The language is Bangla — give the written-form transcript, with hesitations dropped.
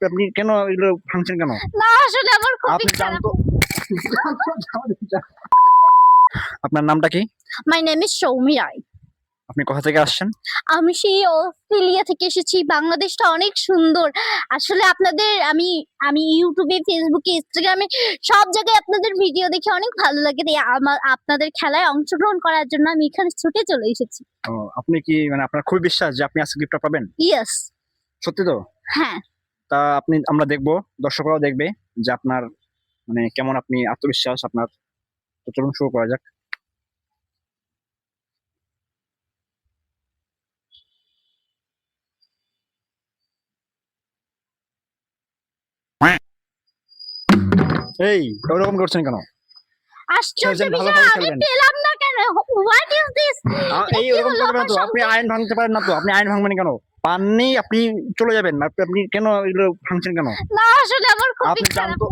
আপনি কেন এগুলো ভাঙছেন কেন? না আসলে আমার খুবই আপনি জান খারাপ। তো। আপনার নামটা কি? মাই নেম ইজ সৌমি রায়। আপনি কোথা থেকে আসছেন? আমি সেই অস্ট্রেলিয়া থেকে এসেছি। বাংলাদেশটা অনেক সুন্দর। আসলে আপনাদের আমি আমি ইউটিউবে, ফেসবুকে, ইনস্টাগ্রামে সব জায়গায় আপনাদের ভিডিও দেখে অনেক ভালো লাগে। তাই আপনাদের খেলায় অংশগ্রহণ করার জন্য আমি এখানে ছুটে চলে এসেছি। ও, আপনি কি মানে আপনার খুবই বিশ্বাস যে আপনি আজকে গিফটটা পাবেন? ইয়েস। সত্যি তো? হ্যাঁ। তা আমরা দেখবো, দর্শকরাও দেখবে যে আপনার মানে কেমন আপনি আত্মবিশ্বাস আপনার। তো চলুন শুরু করা যাক। এই, ওরকম করছেন কেন? আশ্চর্য খেলছেন, বিষয়, ভালোভাবে আমি খেলবেন। পেলাম না কেন? What is this? এটা এই কি ওরকম হলো করবেন না আমার তো। আপনি সঙ্গে? আইন ভাঙতে পারেন না তো। আপনি আইন ভাঙবেন কেন? পাননি, আপনি চলে যাবেন। আপনি কেন এগুলো ভাঙছেন কেন? না আসলে আমার খুবই আপনি জান খারাপ। তো।